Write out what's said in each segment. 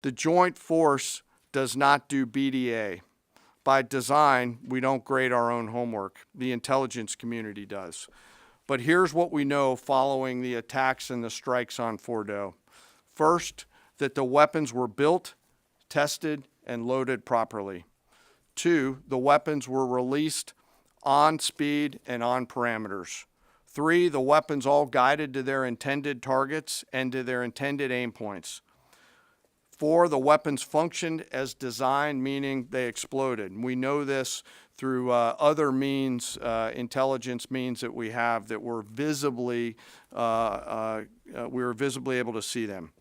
The Joint Force does not do BDA. By design, we don't grade our own homework. The intelligence community does. But here's what we know following the attacks and the strikes on Fordo. First, that the weapons were built, tested, and loaded properly. Two, the weapons were released on speed and on parameters. Three, the weapons all guided to their intended targets and to their intended aim points. Four, the weapons functioned as designed, meaning they exploded. We know this through other means, intelligence means that we have that were visibly, we were visibly able to see them.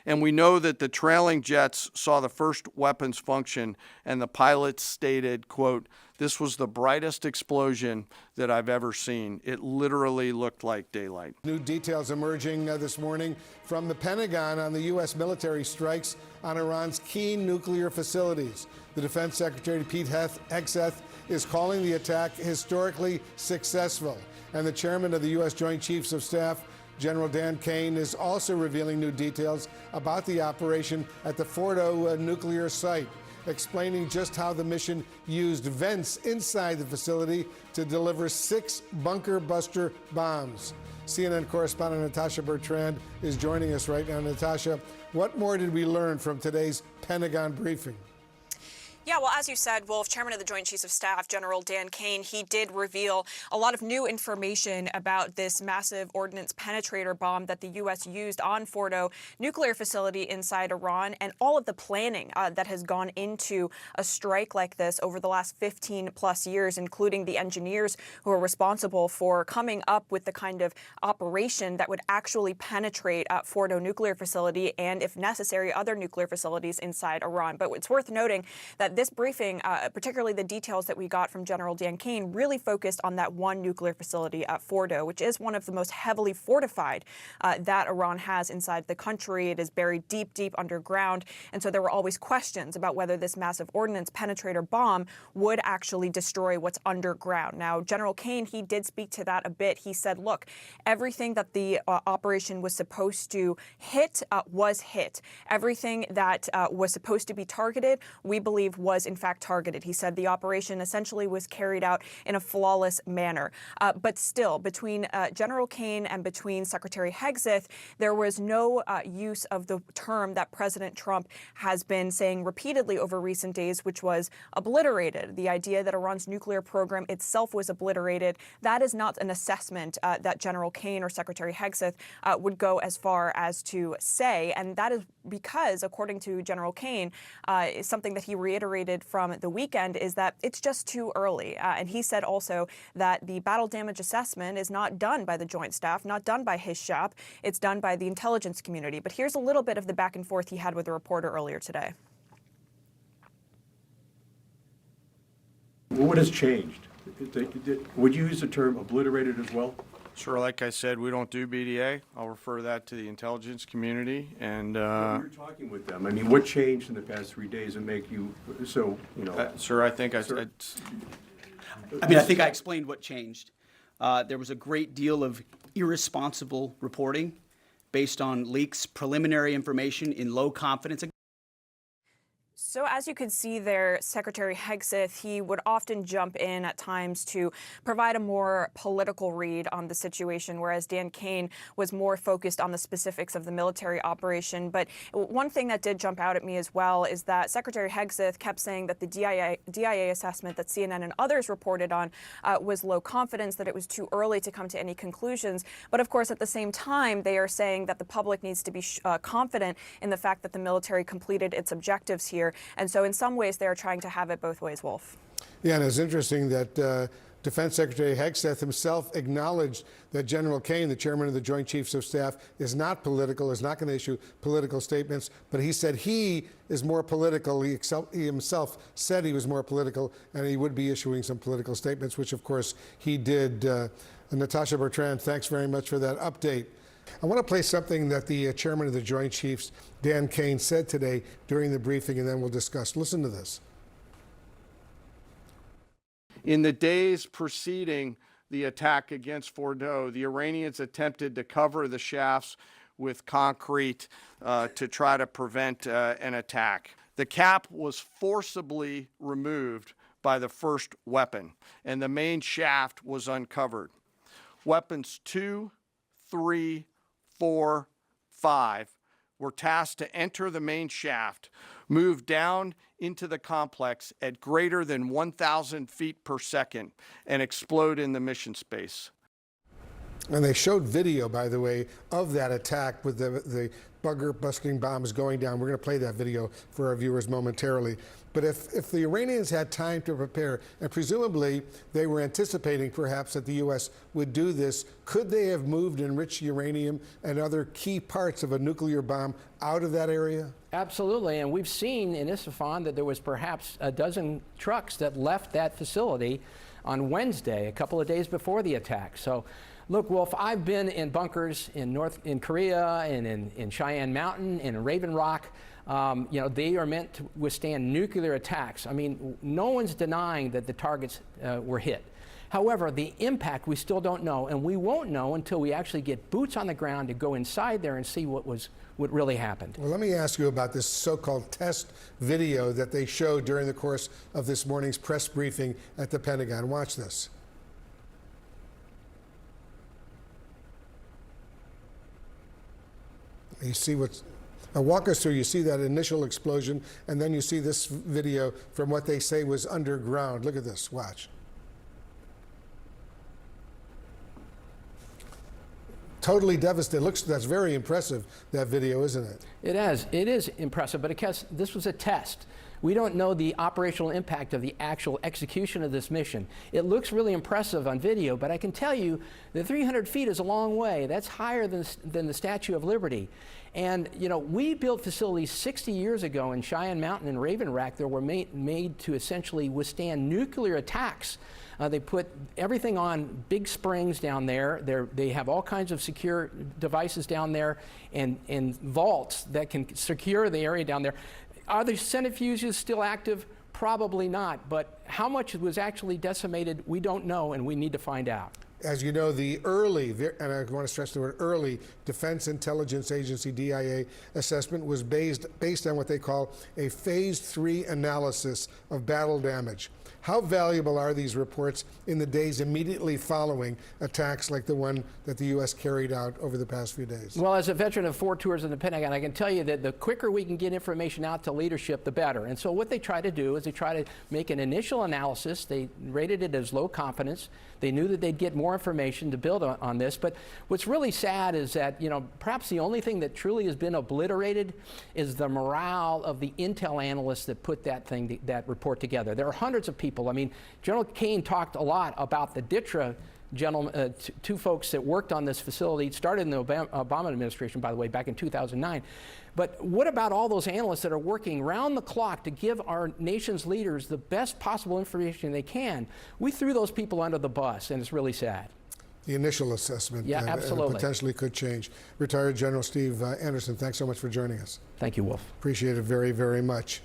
And we know that the trailing jets saw the first weapons function, and the pilots stated, quote, "This was the brightest explosion that I've ever seen. It literally looked like daylight." New details emerging this morning from the Pentagon on the U.S. military strikes on Iran's Caine nuclear facilities. The Defense Secretary, Pete Hegseth, is calling the attack historically successful. And the chairman of the U.S. Joint Chiefs of Staff, General Dan Caine, is also revealing new details about the operation at the Fordo nuclear site, explaining just how the mission used vents inside the facility to deliver 6 bunker buster bombs. CNN correspondent Natasha Bertrand is joining us right now. Natasha, what more did we learn from today's Pentagon briefing? Yeah, well, as you said, Wolf, Chairman of the Joint Chiefs of Staff, General Dan Caine, he did reveal a lot of new information about this massive ordnance penetrator bomb that the U.S. used on Fordo nuclear facility inside Iran, and all of the planning that has gone into a strike like this over the last 15 plus years, including the engineers who are responsible for coming up with the kind of operation that would actually penetrate Fordo nuclear facility and, if necessary, other nuclear facilities inside Iran. But it's worth noting that this briefing, particularly the details that we got from General Dan Caine, really focused on that one nuclear facility at Fordo, which is one of the most heavily fortified that Iran has inside the country. It is buried deep, deep underground. And so there were always questions about whether this massive ordnance penetrator bomb would actually destroy what's underground. Now, General Caine, he did speak to that a bit. He said, look, everything that the operation was supposed to hit was hit. Everything that was supposed to be targeted, we believe, was in fact targeted. He said the operation essentially was carried out in a flawless manner. But still, between General Caine and between Secretary Hegseth, there was no use of the term that President Trump has been saying repeatedly over recent days, which was obliterated. The idea that Iran's nuclear program itself was obliterated, that is not an assessment that General Caine or Secretary Hegseth would go as far as to say. And that is because, according to General Caine, something that he reiterated from the weekend is that it's just too early. And he said also that the battle damage assessment is not done by the Joint Staff, not done by his shop. It's done by the intelligence community. But here's a little bit of the back and forth he had with a reporter earlier today. What has changed? Would you use the term obliterated as well? Sure, like I said, we don't do BDA. I'll refer that to the intelligence community. And you're talking with them. I mean, what changed in the past 3 days and make you so, you know? Sir, I think I think I explained what changed. There was a great deal of irresponsible reporting based on leaks, preliminary information in low confidence. So as you can see there, Secretary Hegseth, he would often jump in at times to provide a more political read on the situation, whereas Dan Caine was more focused on the specifics of the military operation. But one thing that did jump out at me as well is that Secretary Hegseth kept saying that the DIA assessment that CNN and others reported on was low confidence, that it was too early to come to any conclusions. But of course, at the same time, they are saying that the public needs to be confident in the fact that the military completed its objectives here. And so in some ways, they're trying to have it both ways, Wolf. Yeah, and it's interesting that Defense Secretary Hegseth himself acknowledged that General Caine, the chairman of the Joint Chiefs of Staff, is not political, is not going to issue political statements, but he said he is more political. He himself said he was more political, and he would be issuing some political statements, which of course he did. Natasha Bertrand, thanks very much for that update. I want to play something that the chairman of the Joint Chiefs, Dan Caine, said today during the briefing, and then we'll discuss. Listen to this. In the days preceding the attack against Fordo, the Iranians attempted to cover the shafts with concrete to try to prevent an attack. The cap was forcibly removed by the first weapon, and the main shaft was uncovered. Weapons 2, 3, 4, 5 were tasked to enter the main shaft, move down into the complex at greater than 1,000 feet per second, and explode in the mission space. And they showed video, by the way, of that attack with the bugger-busting bombs going down. We're going to play that video for our viewers momentarily. But if the Iranians had time to prepare, and presumably they were anticipating perhaps that the U.S. would do this, could they have moved enriched uranium and other key parts of a nuclear bomb out of that area? Absolutely, and we've seen in Isfahan that there was perhaps a dozen trucks that left that facility on Wednesday, a couple of days before the attack. So, look, Wolf, I've been in bunkers in Korea and in Cheyenne Mountain and in Raven Rock. You know, they are meant to withstand nuclear attacks. I mean, no one's denying that the targets were hit. However, the impact we still don't know, and we won't know until we actually get boots on the ground to go inside there and see what really happened. Well, let me ask you about this so-called test video that they showed during the course of this morning's press briefing at the Pentagon. Watch this. You see what's... Now walk us through. You see that initial explosion, and then you see this video from what they say was underground. Look at this. Watch. Totally devastated. That's very impressive, that video, isn't it? It is. It is impressive, but because this was a test. We don't know the operational impact of the actual execution of this mission. It looks really impressive on video, but I can tell you that 300 feet is a long way. That's higher than the Statue of Liberty. And, you know, we built facilities 60 years ago in Cheyenne Mountain and Raven Rock that were made to essentially withstand nuclear attacks. They put everything on big springs down there. They have all kinds of secure devices down there and vaults that can secure the area down there. Are the centrifuges still active? Probably not, but how much was actually decimated, we don't know, and we need to find out. As you know, the early, and I want to stress the word early, Defense Intelligence Agency, DIA, assessment was based on what they call a Phase 3 analysis of battle damage. How valuable are these reports in the days immediately following attacks like the one that the U.S. carried out over the past few days? Well, as a veteran of 4 tours in the Pentagon, I can tell you that the quicker we can get information out to leadership, the better. And so what they try to do is they try to make an initial analysis. They rated it as low confidence. They knew that they'd get more information to build on this. But what's really sad is that, you know, perhaps the only thing that truly has been obliterated is the morale of the intel analysts that put that report together. There are hundreds of people. I mean, General Caine talked a lot about the DITRA gentlemen, two folks that worked on this facility. It started in the Obama administration, by the way, back in 2009. But what about all those analysts that are working round the clock to give our nation's leaders the best possible information they can? We threw those people under the bus, and it's really sad. The initial assessment absolutely. Potentially could change. Retired General Steve Anderson, thanks so much for joining us. Thank you, Wolf. Appreciate it very, very much.